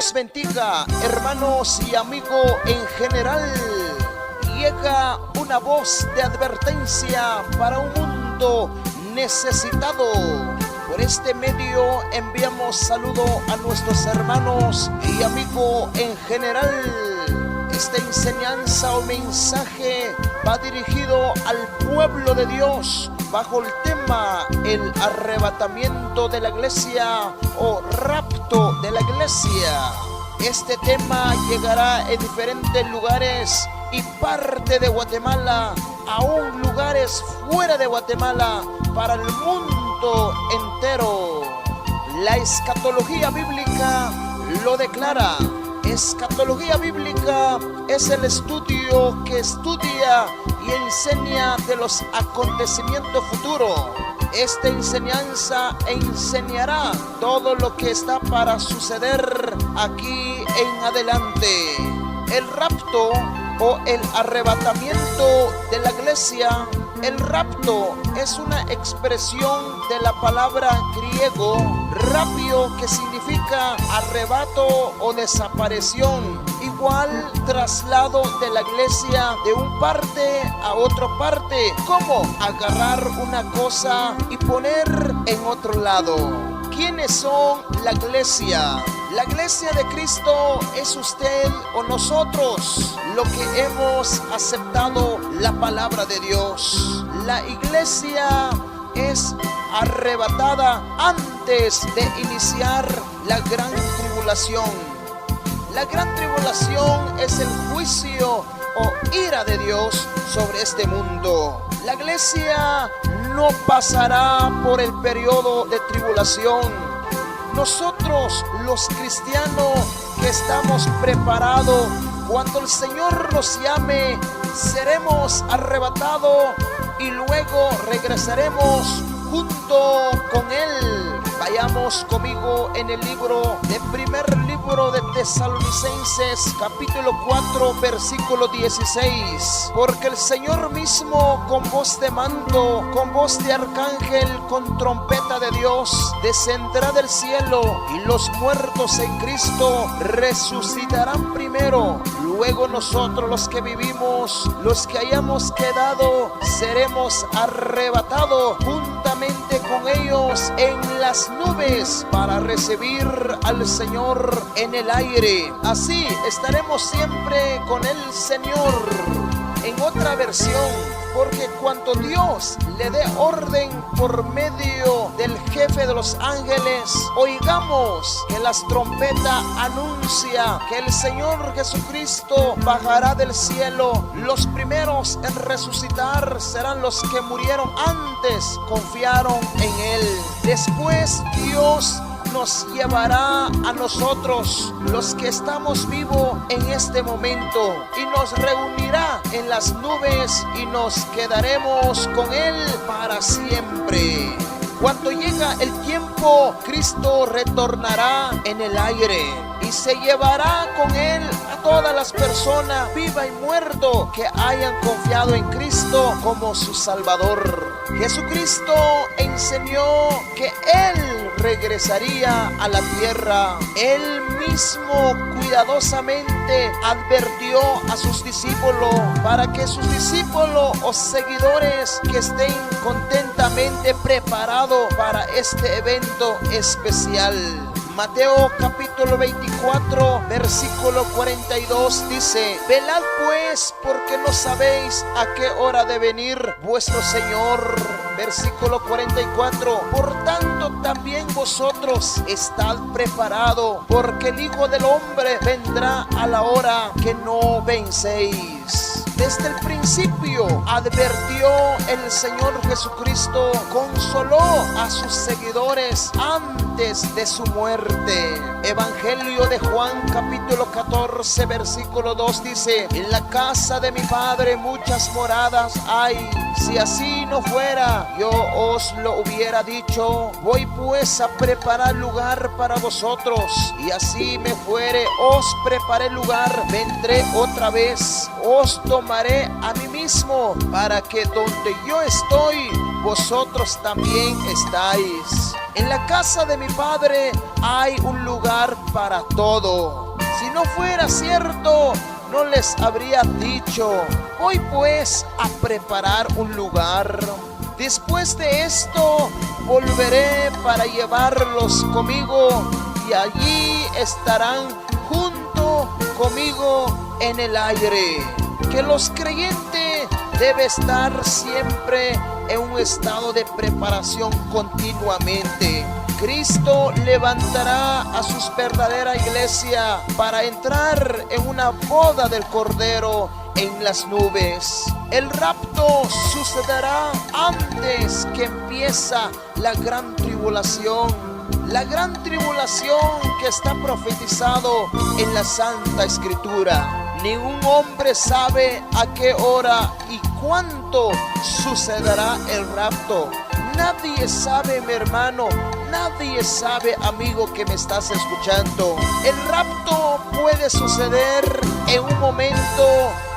Dios bendiga, hermanos y amigos en general. Llega una voz de advertencia para un mundo necesitado. Por este medio enviamos saludo a nuestros hermanos y amigos en general. Esta enseñanza o mensaje va dirigido al pueblo de Dios bajo el tema el arrebatamiento de la iglesia o rapto de la iglesia. Este tema llegará en diferentes lugares y parte de Guatemala, aún lugares fuera de Guatemala, para el mundo entero. La escatología bíblica lo declara. Escatología bíblica es el estudio que estudia y enseña de los acontecimientos futuros. Esta enseñanza enseñará todo lo que está para suceder aquí en adelante. El rapto o el arrebatamiento de la iglesia. El rapto es una expresión de la palabra griego rapio, que significa arrebato o desaparición. Igual traslado de la iglesia de un parte a otra parte, como agarrar una cosa y poner en otro lado. ¿Quiénes son la iglesia? La iglesia de Cristo es usted o nosotros, lo que hemos aceptado la palabra de Dios. La iglesia es arrebatada antes de iniciar la gran tribulación. La gran tribulación es el juicio o ira de Dios sobre este mundo. La iglesia no pasará por el periodo de tribulación. Nosotros los cristianos que estamos preparados, cuando el Señor nos llame, seremos arrebatados y luego regresaremos junto con Él. Vayamos conmigo en el primer libro de Tesalonicenses, capítulo 4, versículo 16. Porque el Señor mismo, con voz de mando, con voz de arcángel, con trompeta de Dios, descenderá del cielo, y los muertos en Cristo resucitarán primero. Luego nosotros, los que vivimos, los que hayamos quedado, seremos arrebatados juntamente con ellos en las nubes para recibir al Señor en el aire. Así estaremos siempre con el Señor. En otra versión, porque cuando Dios le dé orden por medio del jefe de los ángeles, oigamos que las trompetas anuncia que el Señor Jesucristo bajará del cielo. Los primeros en resucitar serán los que murieron antes, confiaron en Él. Después Dios nos llevará a nosotros, los que estamos vivos en este momento, y nos reunirá en las nubes y nos quedaremos con Él para siempre. Cuando llega el tiempo, Cristo retornará en el aire y se llevará con Él a todas las personas, viva y muerto, que hayan confiado en Cristo como su Salvador. Jesucristo enseñó que Él regresaría a la tierra. Él mismo cuidadosamente advirtió a sus discípulos para que sus discípulos o seguidores que estén contentamente preparados para este evento especial. Mateo capítulo 24, versículo 42 dice: velad pues, porque no sabéis a qué hora de venir vuestro Señor. Versículo 44: por tanto también vosotros estad preparados, porque el Hijo del Hombre vendrá a la hora que no penséis. Desde el principio advirtió el Señor Jesucristo, consoló a sus seguidores antes de su muerte. Evangelio de Juan capítulo 14, versículo 2 dice: en la casa de mi Padre muchas moradas hay. Si así no fuera, yo os lo hubiera dicho. Voy pues a preparar lugar para vosotros, y así me fuere, os preparé lugar, vendré otra vez, os tomaré a mí mismo, para que donde yo estoy, vosotros también estáis. En la casa de mi Padre hay un lugar para todo. Si no fuera cierto, no les habría dicho. Voy pues a preparar un lugar. Después de esto, volveré para llevarlos conmigo, y allí estarán junto conmigo en el aire. Que los creyentes deben estar siempre en un estado de preparación continuamente. Cristo levantará a su verdadera iglesia para entrar en una boda del Cordero en las nubes. El rapto sucederá antes que empieza la gran tribulación. La gran tribulación que está profetizado en la Santa Escritura. Ningún hombre sabe a qué hora y cuánto sucederá el rapto. Nadie sabe, mi hermano, nadie sabe, amigo que me estás escuchando. El rapto puede suceder en un momento,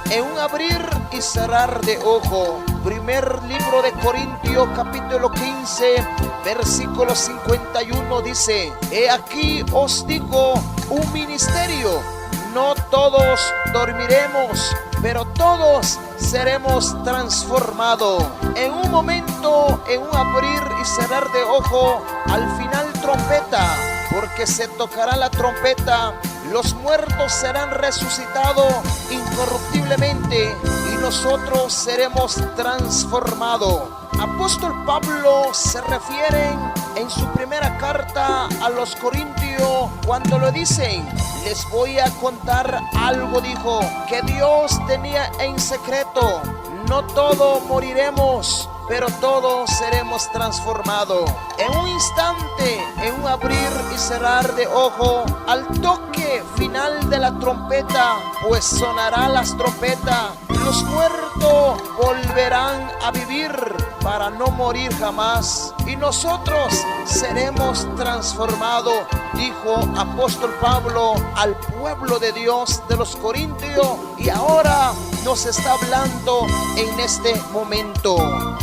en un abrir y cerrar de ojo. Primer libro de Corintios, capítulo 15, versículo 51 dice: He aquí os digo un ministerio. No todos dormiremos, pero todos seremos transformados. En un momento, en un abrir y cerrar de ojo, al final trompeta, porque se tocará la trompeta. Los muertos serán resucitados incorruptiblemente y nosotros seremos transformados. Apóstol Pablo se refiere en su primera carta a los Corintios cuando lo dicen: les voy a contar algo, dijo, que Dios tenía en secreto. No todos moriremos, pero todos seremos transformados. En un instante, en un abrir y cerrar de ojo, al toque final de la trompeta, pues sonará las trompetas, los muertos volverán a vivir para no morir jamás, y nosotros seremos transformados, dijo apóstol Pablo al pueblo de Dios de los Corintios, y ahora nos está hablando en este momento.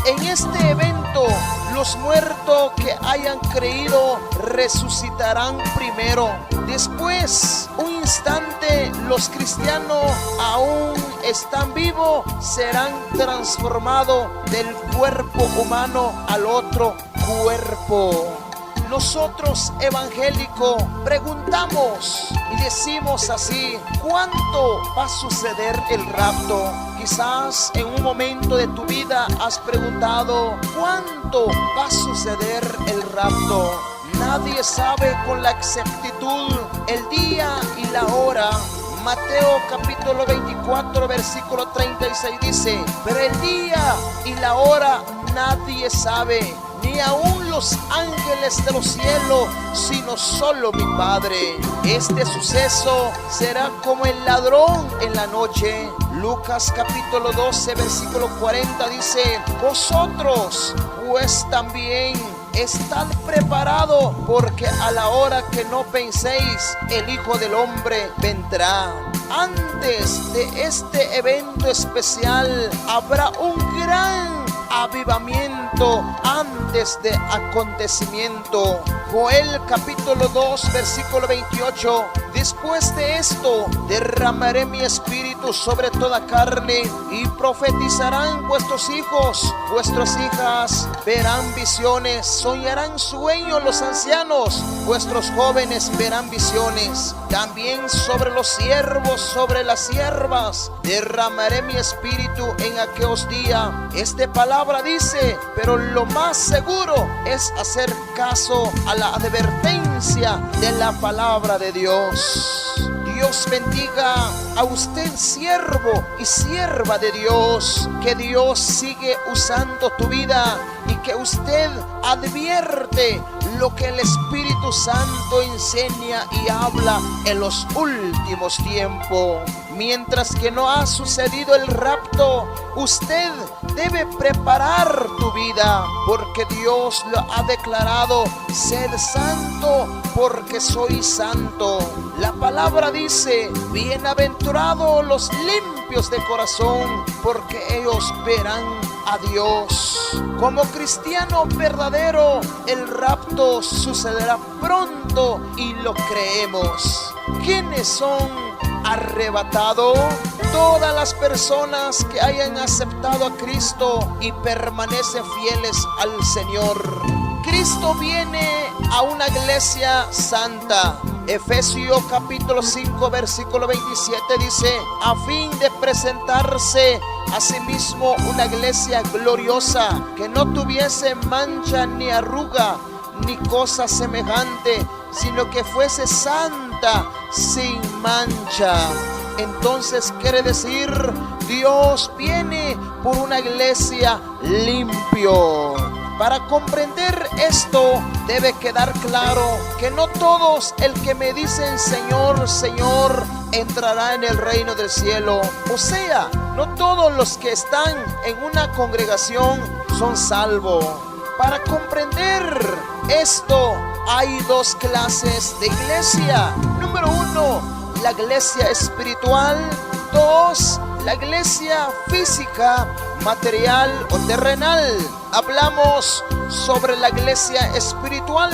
En este evento, los muertos que hayan creído resucitarán primero. Después, un instante, los cristianos aún están vivos, serán transformados del cuerpo humano al otro cuerpo. Nosotros evangélicos preguntamos y decimos así: ¿cuándo va a suceder el rapto? Quizás en un momento de tu vida has preguntado: ¿cuándo va a suceder el rapto? Nadie sabe con la exactitud el día y la hora. Mateo capítulo 24 versículo 36 dice: pero el día y la hora nadie sabe, ni aun los ángeles de los cielos, sino solo mi Padre. Este suceso será como el ladrón en la noche. Lucas capítulo 12 versículo 40 dice: vosotros pues también estad preparados, porque a la hora que no penséis, el Hijo del Hombre vendrá. Antes de este evento especial habrá un gran avivamiento antes de acontecimiento. Joel capítulo 2 versículo 28: después de esto derramaré mi espíritu sobre toda carne, y profetizarán vuestros hijos, vuestras hijas verán visiones, soñarán sueños los ancianos, vuestros jóvenes verán visiones. También sobre los siervos, sobre las siervas derramaré mi espíritu en aquellos días. Esta palabra dice, pero lo más seguro es hacer caso a la advertencia de la palabra de Dios. Dios bendiga a usted, siervo y sierva de Dios, que Dios sigue usando tu vida y que usted advierte lo que el Espíritu Santo enseña y habla en los últimos tiempos. Mientras que no ha sucedido el rapto, usted debe preparar tu vida, porque Dios lo ha declarado: sed santo porque soy santo. La palabra dice: bienaventurados los limpios de corazón, porque ellos verán a Dios. Como cristiano verdadero, el rapto sucederá pronto y lo creemos. ¿Quiénes son arrebatados? Todas las personas que hayan aceptado a Cristo y permanecen fieles al Señor. Cristo viene a una iglesia santa. Efesios capítulo 5 versículo 27 dice: a fin de presentarse a sí mismo una iglesia gloriosa, que no tuviese mancha ni arruga ni cosa semejante, sino que fuese santa, sin mancha. Entonces quiere decir, Dios viene por una iglesia limpio. Para comprender esto, debe quedar claro que no todos el que me dicen Señor, Señor, entrará en el reino del cielo. O sea, no todos los que están en una congregación son salvos. Para comprender esto, hay dos clases de iglesia. Número 1, la iglesia espiritual. 2, la iglesia física, material o terrenal. Hablamos sobre la iglesia espiritual.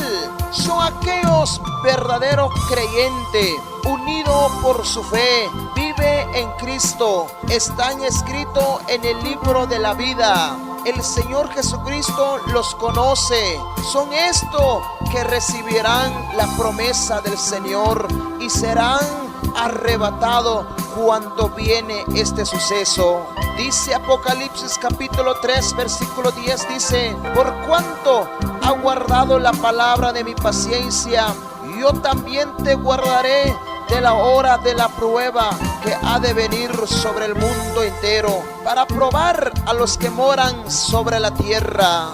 Son aquellos verdaderos creyentes, unidos por su fe, vive en Cristo, están escritos en el libro de la vida. El Señor Jesucristo los conoce. Son estos que recibirán la promesa del Señor y serán arrebatados cuando viene este suceso. Dice Apocalipsis capítulo 3 versículo 10, dice: por cuanto ha guardado la palabra de mi paciencia, yo también te guardaré de la hora de la prueba que ha de venir sobre el mundo entero, para probar a los que moran sobre la tierra.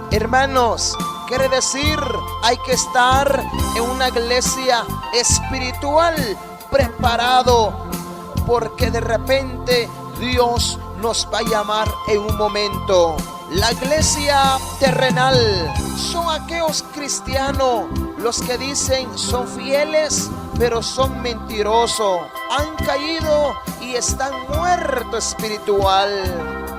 Hermanos, quiere decir, hay que estar en una iglesia espiritual preparado, porque de repente Dios nos va a llamar en un momento. La iglesia terrenal son aquellos cristianos, los que dicen son fieles, pero son mentirosos. Han caído y están muertos espiritual.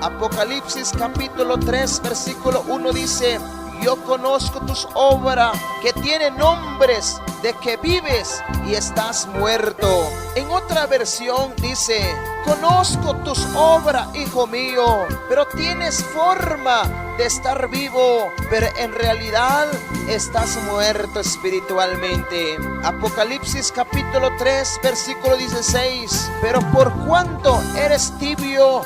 Apocalipsis capítulo 3 versículo 1 dice: yo conozco tus obras, que tienen nombres de que vives y estás muerto. En otra versión dice: conozco tus obras, hijo mío, pero tienes forma de estar vivo, pero en realidad estás muerto espiritualmente. Apocalipsis capítulo 3 versículo 16: pero por cuanto eres tibio,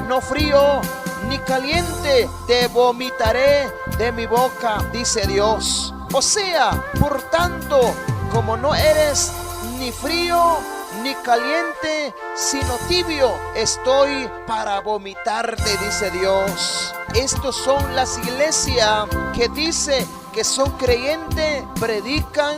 no frío ni caliente, te vomitaré de mi boca, dice Dios. O sea, por tanto, como no eres ni frío ni caliente, sino tibio, estoy para vomitarte, dice Dios. Estos son las iglesias que dice que son creyentes, predican,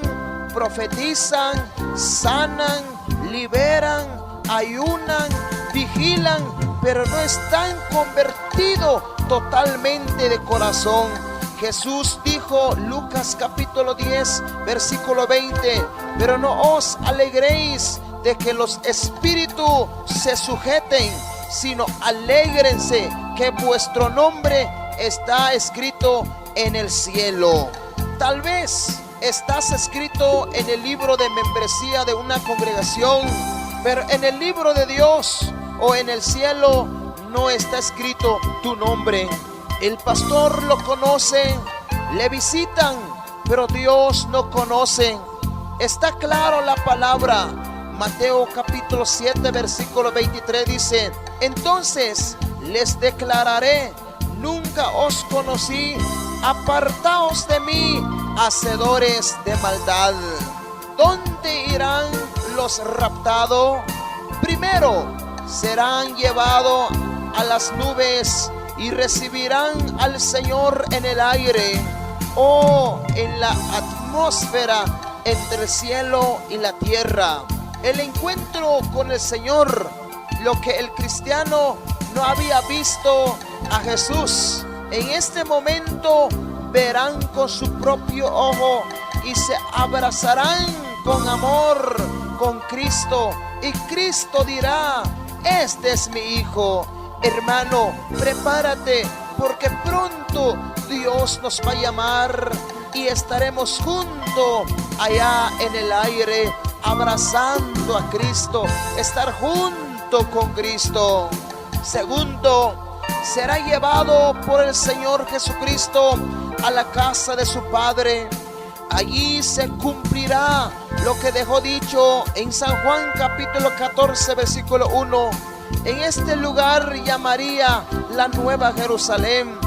profetizan, sanan, liberan, ayunan, vigilan, pero no están convertidos totalmente de corazón. Jesús dijo, Lucas capítulo 10 versículo 20: pero no os alegréis de que los espíritus se sujeten, sino alégrense que vuestro nombre está escrito en el cielo. Tal vez estás escrito en el libro de membresía de una congregación, pero en el libro de Dios o en el cielo no está escrito tu nombre. El pastor lo conoce, le visitan, pero Dios no conoce. Está claro la palabra. Mateo capítulo 7 versículo 23 dice: entonces les declararé, nunca os conocí, apartaos de mí, hacedores de maldad. ¿Dónde irán los raptados? Primero serán llevados a las nubes y recibirán al Señor en el aire o en la atmósfera entre el cielo y la tierra. El encuentro con el Señor, lo que el cristiano no había visto a Jesús, en este momento verán con su propio ojo y se abrazarán con amor con Cristo, y Cristo dirá: este es mi hijo. Hermano, prepárate porque pronto Dios nos va a llamar y estaremos juntos allá en el aire, abrazando a Cristo, estar junto con Cristo. Segundo, será llevado por el Señor Jesucristo a la casa de su Padre. Allí se cumplirá lo que dejó dicho en San Juan capítulo 14 versículo 1. En este lugar llamaría la Nueva Jerusalén,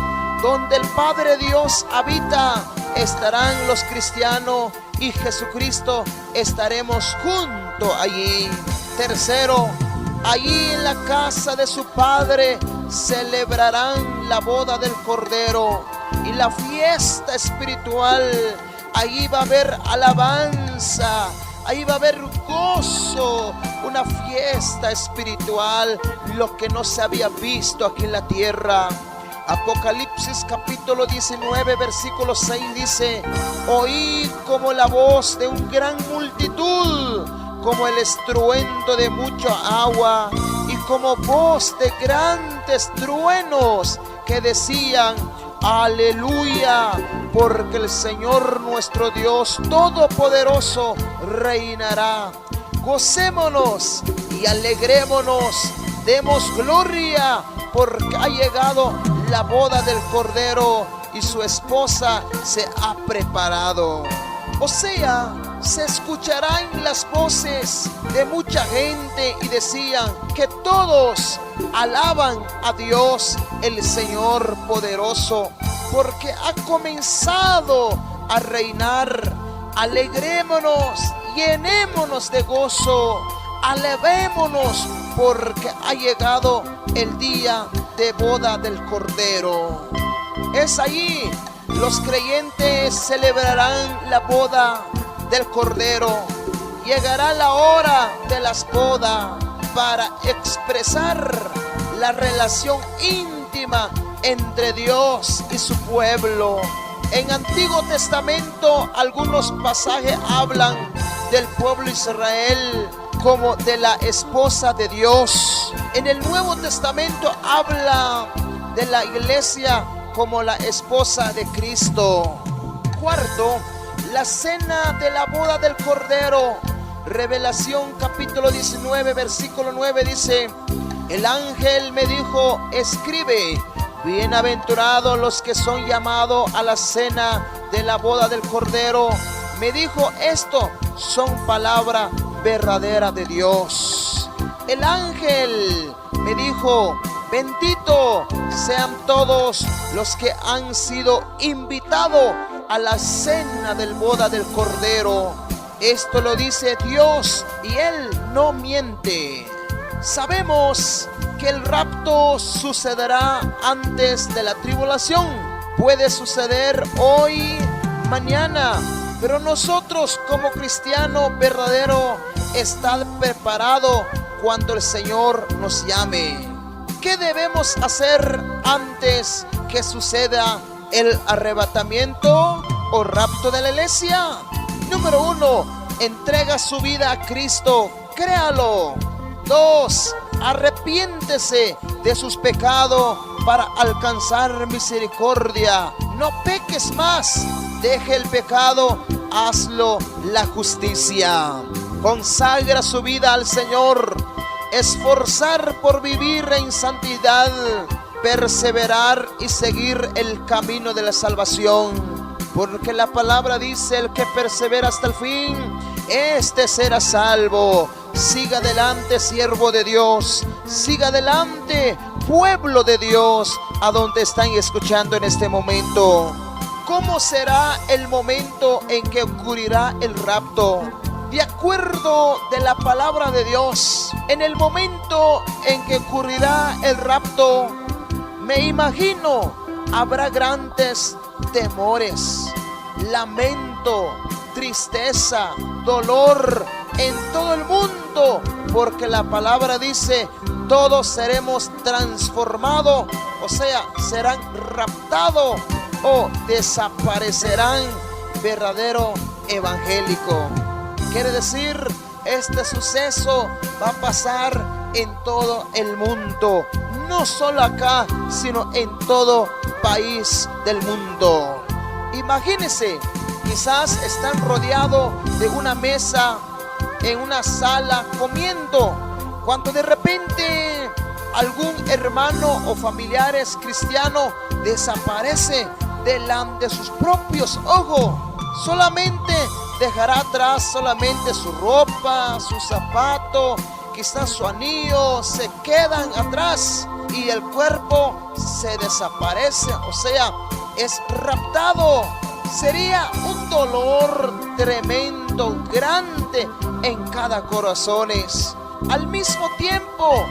donde el Padre Dios habita. Estarán los cristianos y Jesucristo estaremos juntos allí. Tercero, allí en la casa de su Padre celebrarán la boda del Cordero y la fiesta espiritual. Allí va a haber alabanza, ahí va a haber gozo, una fiesta espiritual, lo que no se había visto aquí en la tierra. Apocalipsis capítulo 19 versículo 6 dice: oí como la voz de un gran multitud, como el estruendo de mucha agua y como voz de grandes truenos que decían: aleluya, porque el Señor nuestro Dios Todopoderoso reinará. Gocémonos y alegrémonos, demos gloria, porque ha llegado la boda del Cordero y su esposa se ha preparado. O sea, se escucharán las voces de mucha gente y decían que todos alaban a Dios el Señor poderoso, porque ha comenzado a reinar. Alegrémonos, llenémonos de gozo, alabémonos, porque ha llegado el día de boda del Cordero. Es allí los creyentes celebrarán la boda del Cordero. Llegará la hora de las bodas para expresar la relación íntima entre Dios y su pueblo. En Antiguo Testamento algunos pasajes hablan del pueblo Israel como de la esposa de Dios. En el Nuevo Testamento habla de la iglesia como la esposa de Cristo. Cuarto, la cena de la boda del Cordero. Revelación capítulo 19 versículo 9 dice: el ángel me dijo: escribe, bienaventurados los que son llamados a la cena de la boda del Cordero. Me dijo: esto son palabras verdaderas de Dios. El ángel me dijo: bendito sean todos los que han sido invitados a la cena del boda del Cordero. Esto lo dice Dios y Él no miente. Sabemos que el rapto sucederá antes de la tribulación. Puede suceder hoy, mañana, pero nosotros como cristianos verdaderos estamos preparados cuando el Señor nos llame. ¿Qué debemos hacer antes que suceda el arrebatamiento o rapto de la iglesia? Número 1, entrega su vida a Cristo, créalo. 2, arrepiéntese de sus pecados para alcanzar misericordia. No peques más, deje el pecado, hazlo la justicia. Consagra su vida al Señor, esforzar por vivir en santidad, perseverar y seguir el camino de la salvación. Porque la palabra dice: el que persevera hasta el fin, este será salvo. Siga adelante, siervo de Dios. Siga adelante, pueblo de Dios, a donde están escuchando en este momento. ¿Cómo será el momento en que ocurrirá el rapto? De acuerdo de la palabra de Dios, en el momento en que ocurrirá el rapto, me imagino, habrá grandes temores, lamento, tristeza, dolor en todo el mundo, porque la palabra dice: todos seremos transformados, o sea, serán raptados o desaparecerán. Verdadero evangélico. Quiere decir, este suceso va a pasar en todo el mundo, no solo acá, sino en todo país del mundo. Imagínense, quizás están rodeados de una mesa en una sala comiendo, cuando de repente algún hermano o familiares cristianos desaparece delante de sus propios ojos. Solamente dejará atrás solamente su ropa, sus zapatos, quizás su anillo, se quedan atrás y el cuerpo se desaparece, o sea, es raptado. Sería un dolor tremendo, grande en cada corazón. Al mismo tiempo,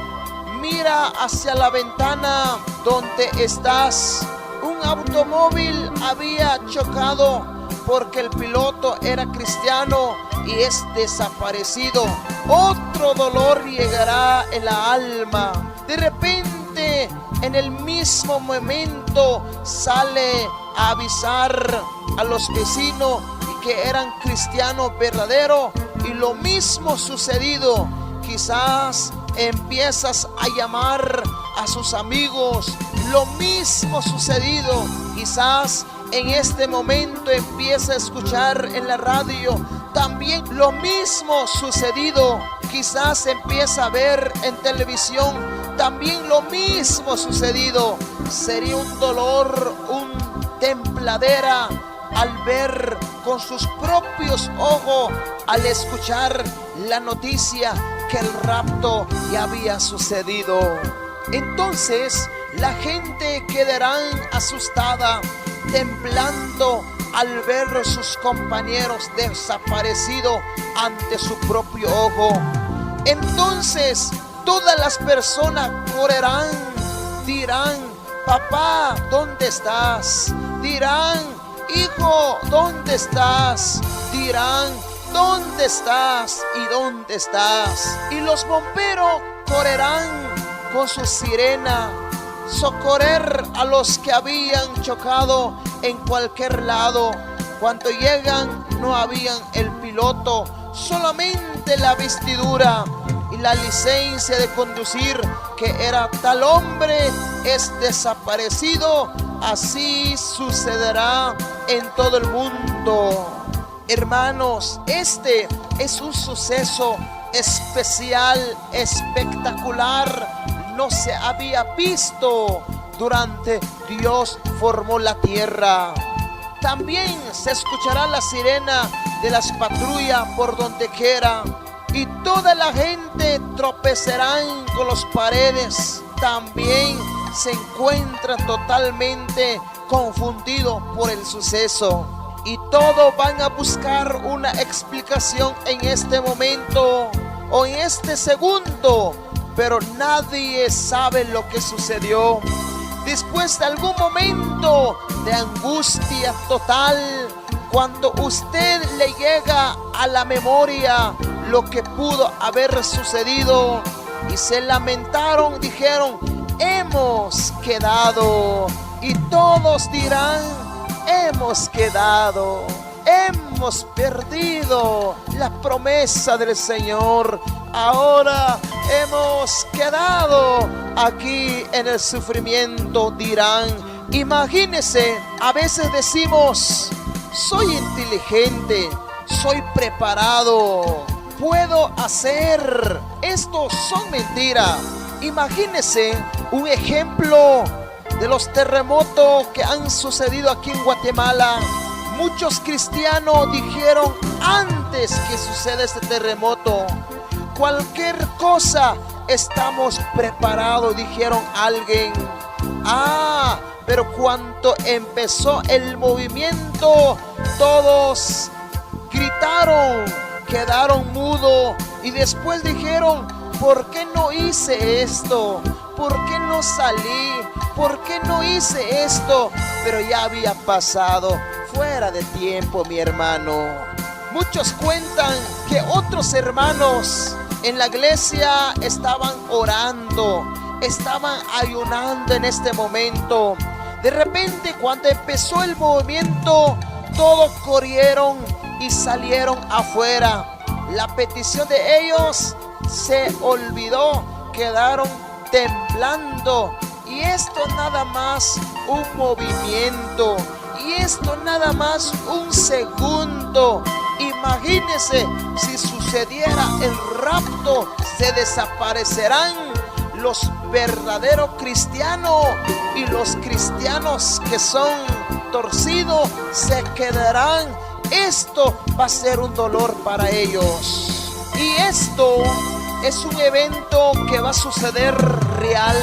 mira hacia la ventana donde estás. Un automóvil había chocado porque el piloto era cristiano y es desaparecido. Otro dolor llegará en la alma. De repente, en el mismo momento, sale a avisar a los vecinos que eran cristianos verdaderos, y lo mismo sucedido. Quizás empiezas a llamar a sus amigos, lo mismo sucedido. Quizás en este momento empieza a escuchar en la radio, también lo mismo sucedido. Quizás empieza a ver en televisión, también lo mismo sucedido. Sería un dolor, un tembladera al ver con sus propios ojos, al escuchar la noticia que el rapto ya había sucedido. Entonces la gente quedará asustada, temblando al ver sus compañeros desaparecidos ante su propio ojo. Entonces todas las personas correrán, dirán: papá, ¿dónde estás? Dirán: hijo, ¿dónde estás? Dirán: ¿dónde estás? ¿Y dónde estás? Y los bomberos correrán con su sirena, socorrer a los que habían chocado en cualquier lado. Cuando llegan, no habían el piloto, solamente la vestidura y la licencia de conducir, que era tal hombre es desaparecido. Así sucederá en todo el mundo. Hermanos, este es un suceso especial, espectacular. No se había visto durante Dios formó la tierra. También se escuchará la sirena de las patrullas por donde quiera, y toda la gente tropezarán con las paredes. También se encuentran totalmente confundidos por el suceso, y todos van a buscar una explicación en este momento o en este segundo, pero nadie sabe lo que sucedió. Después de algún momento de angustia total, cuando usted le llega a la memoria lo que pudo haber sucedido, y se lamentaron, dijeron: hemos quedado. Y todos dirán: hemos quedado, hemos perdido la promesa del Señor. Ahora hemos quedado aquí en el sufrimiento, dirán. Imagínense, a veces decimos: soy inteligente, soy preparado, puedo hacer. Estos son mentiras. Imagínense un ejemplo de los terremotos que han sucedido aquí en Guatemala. Muchos cristianos dijeron antes que suceda este terremoto: cualquier cosa, estamos preparados, dijeron alguien. Pero cuando empezó el movimiento, todos gritaron, quedaron mudos, y después dijeron: ¿por qué no hice esto? ¿Por qué no salí? ¿Por qué no hice esto? Pero ya había pasado, fuera de tiempo, mi hermano. Muchos cuentan que otros hermanos en la iglesia estaban orando, estaban ayunando en este momento. De repente, cuando empezó el movimiento, todos corrieron y salieron afuera. La petición de ellos se olvidó, quedaron temblando Y esto nada más un movimiento. Y esto nada más un segundo. Imagínense si sucediera el rapto, se desaparecerán los verdaderos cristianos y los cristianos que son torcidos se quedarán. Esto va a ser un dolor para ellos. Y esto es un evento que va a suceder real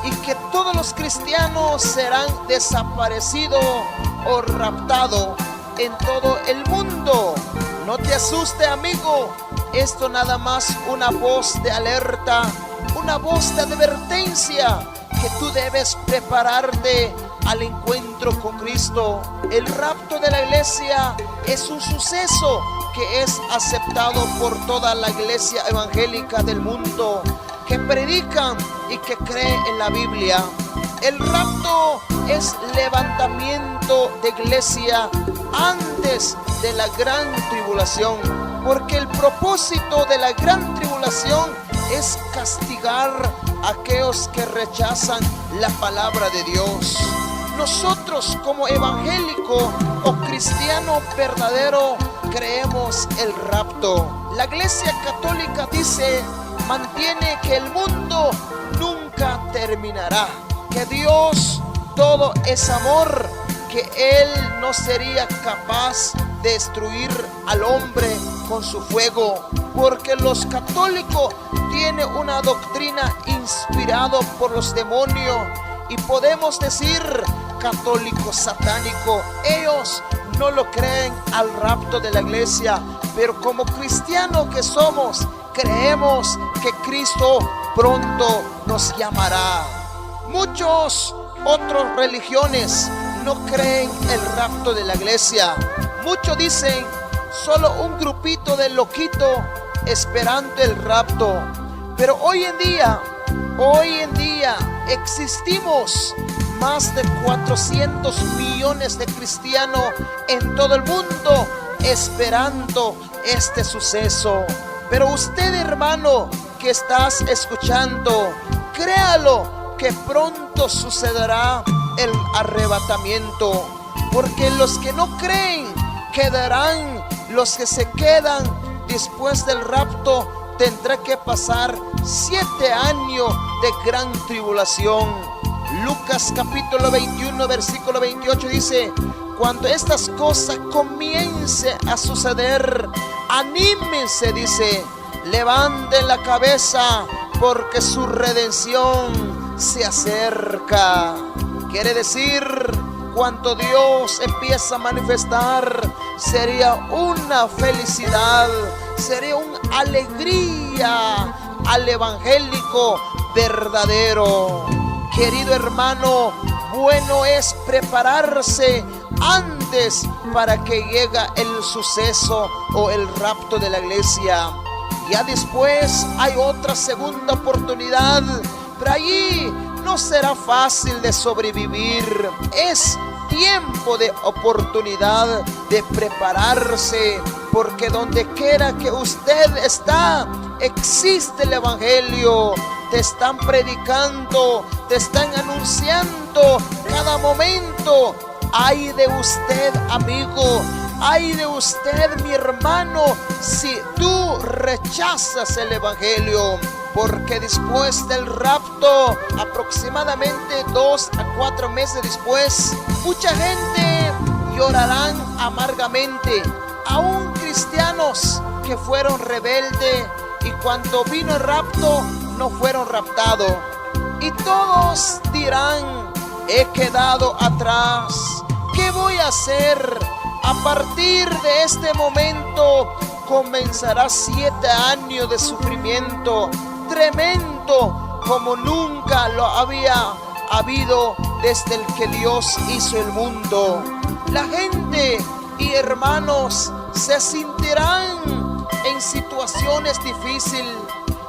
y que todos los cristianos serán desaparecidos o raptados en todo el mundo. No te asuste, amigo. Esto nada más una voz de alerta, una voz de advertencia que tú debes prepararte al encuentro con Cristo. El rapto de la iglesia es un suceso que es aceptado por toda la iglesia evangélica del mundo, que predican y que creen en la Biblia. El rapto es levantamiento de iglesia antes de la gran tribulación, porque el propósito de la gran tribulación es castigar a aquellos que rechazan la palabra de Dios. Nosotros como evangélicos o cristianos verdaderos creemos el rapto. La Iglesia Católica dice, mantiene que el mundo nunca terminará, que Dios todo es amor, que Él no sería capaz de destruir al hombre con su fuego, porque los católicos tienen una doctrina inspirada por los demonios y podemos decir católico satánico. Ellos no lo creen al rapto de la iglesia, pero como cristianos que somos, creemos que Cristo pronto nos llamará. Muchos otras religiones no creen el rapto de la iglesia. Muchos dicen solo un grupito de loquitos esperando el rapto. Pero hoy en día existimos más de 400 millones de cristianos en todo el mundo esperando este suceso. Pero usted, hermano, que estás escuchando, créalo que pronto sucederá el arrebatamiento, porque los que no creen quedarán. Los que se quedan después del rapto tendrá que pasar 7 años de gran tribulación. Lucas capítulo 21 versículo 28 dice: cuando estas cosas comiencen a suceder, anímense, dice, levanten la cabeza porque su redención se acerca. Quiere decir, cuando Dios empieza a manifestar, sería una felicidad, sería una alegría al evangélico verdadero. Querido hermano, bueno es prepararse antes para que llegue el suceso o el rapto de la iglesia. Ya después hay otra segunda oportunidad, pero allí no será fácil de sobrevivir. Es tiempo de oportunidad de prepararse, porque donde quiera que usted está, existe el evangelio. Te están predicando, te están anunciando cada momento. Ay de usted, amigo, ay de usted, mi hermano, si tú rechazas el evangelio. Porque después del rapto, aproximadamente 2 a 4 meses después, mucha gente llorarán amargamente. Aún cristianos que fueron rebeldes y cuando vino el rapto no fueron raptados. Y todos dirán: he quedado atrás. ¿Qué voy a hacer? A partir de este momento comenzará 7 años de sufrimiento tremendo como nunca lo había habido desde el que Dios hizo el mundo. La gente y hermanos se sentirán en situaciones difíciles,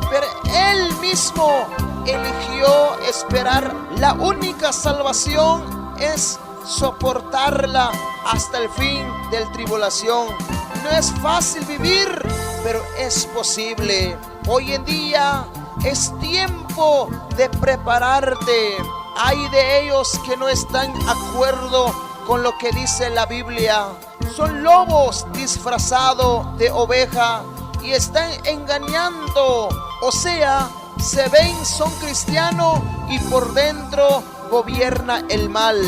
pero Él mismo eligió esperar. La única salvación es soportarla hasta el fin del tribulación. No es fácil vivir, pero es posible. Hoy en día es tiempo de prepararte. Hay de ellos que no están de acuerdo con lo que dice la Biblia. Son lobos disfrazados de oveja y están engañando. O sea, se ven, son cristianos y por dentro gobierna el mal.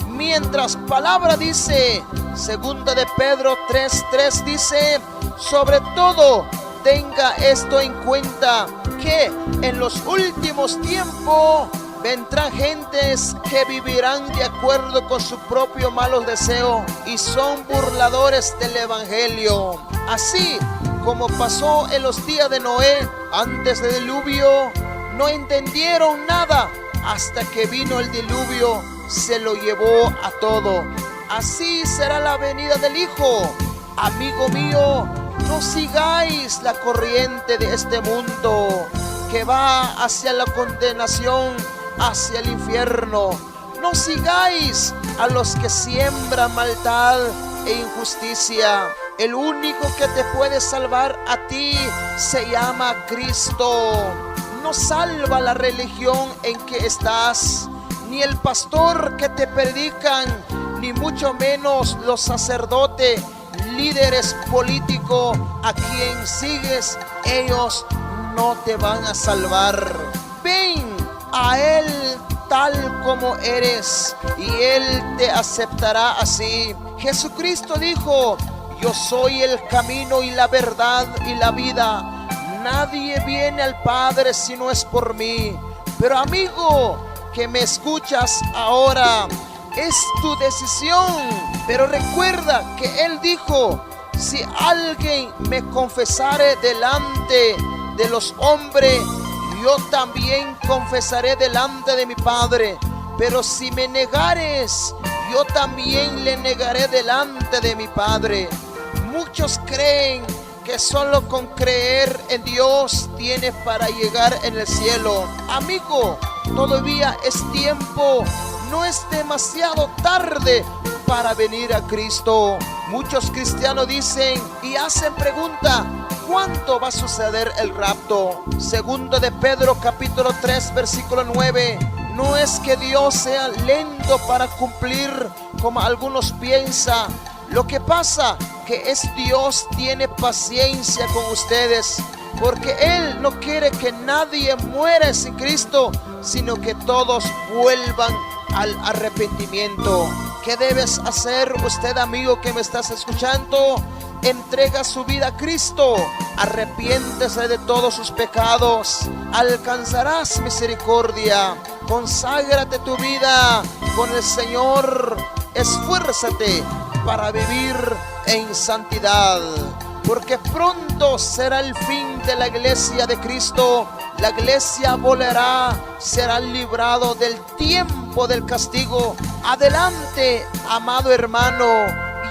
Mientras palabra dice, segunda de Pedro 3:3 dice, sobre todo tenga esto en cuenta, que en los últimos tiempos vendrán gentes que vivirán de acuerdo con su propio malos deseos y son burladores del evangelio. Así como pasó en los días de Noé antes del diluvio, no entendieron nada hasta que vino el diluvio, se lo llevó a todo. Así será la venida del Hijo. Amigo mío, no sigáis la corriente de este mundo que va hacia la condenación, hacia el infierno. No sigáis a los que siembran maldad e injusticia. El único que te puede salvar a ti se llama Cristo. No salva la religión en que estás, ni el pastor que te predican, ni mucho menos los sacerdotes, líderes políticos a quien sigues. Ellos no te van a salvar. Ven a Él tal como eres y Él te aceptará así. Jesucristo dijo, yo soy el camino y la verdad y la vida. Nadie viene al Padre si no es por mí. Pero amigo, que me escuchas ahora, es tu decisión. Pero recuerda que Él dijo, si alguien me confesare delante de los hombres, yo también confesaré delante de mi Padre. Pero si me negares, yo también le negaré delante de mi Padre. Muchos creen que solo con creer en Dios tienes para llegar en el cielo. Amigo, todavía es tiempo, no es demasiado tarde para venir a Cristo. Muchos cristianos dicen y hacen pregunta, ¿cuánto va a suceder el rapto? Segundo de Pedro capítulo 3 versículo 9. No es que Dios sea lento para cumplir como algunos piensan. Lo que pasa que es Dios tiene paciencia con ustedes, porque Él no quiere que nadie muera sin Cristo, sino que todos vuelvan al arrepentimiento. ¿Qué debes hacer usted, amigo que me estás escuchando? Entrega su vida a Cristo, arrepiéntese de todos sus pecados, alcanzarás misericordia. Conságrate tu vida con el Señor, esfuérzate para vivir en santidad, porque pronto será el fin de la iglesia de Cristo. La iglesia volará, será librado del tiempo del castigo. Adelante, amado hermano,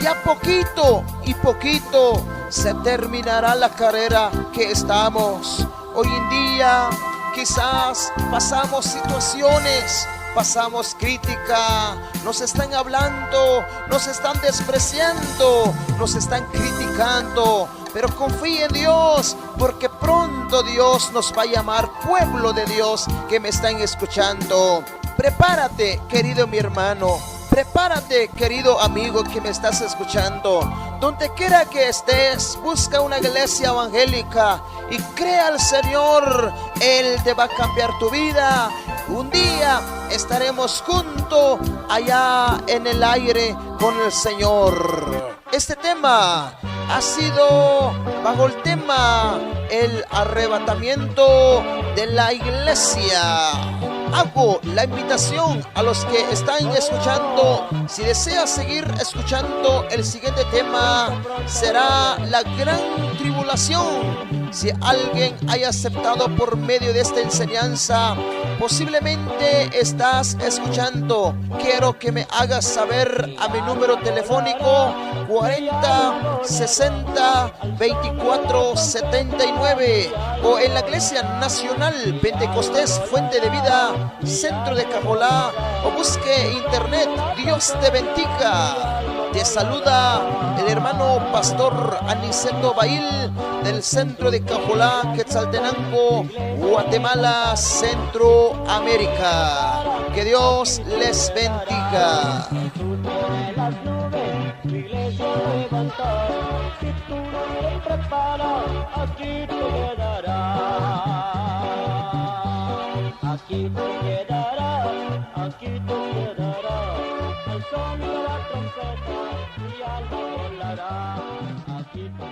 ya poquito y poquito se terminará la carrera que estamos. Hoy en día quizás pasamos situaciones, pasamos crítica, nos están hablando, nos están despreciando, nos están criticando, pero confía en Dios, porque pronto Dios nos va a llamar, pueblo de Dios que me están escuchando. Prepárate, querido mi hermano, prepárate, querido amigo que me estás escuchando. Donde quiera que estés, busca una iglesia evangélica y crea al Señor. Él te va a cambiar tu vida. Un día estaremos juntos allá en el aire con el Señor. Este tema ha sido bajo el tema el arrebatamiento de la iglesia. Hago la invitación a los que están escuchando. Si deseas seguir escuchando, el siguiente tema será la gran tribulación. Si alguien haya aceptado por medio de esta enseñanza, posiblemente estás escuchando. Quiero que me hagas saber a mi número telefónico 40 60 24 79 o en la Iglesia Nacional Pentecostés Fuente de Vida, Centro de Cajolá, o busque internet. Dios te bendiga. Te saluda el hermano pastor Aniceto Bail del Centro de Cajolá, Quetzaltenango, Guatemala, Centroamérica. Que Dios les bendiga. Sobre las nubes, tu iglesia levantar. Si tú no te preparas, aquí te quedarás. Aquí te quedarás, aquí te quedarás. Al son de la trompeta, mi alma volará. Aquí te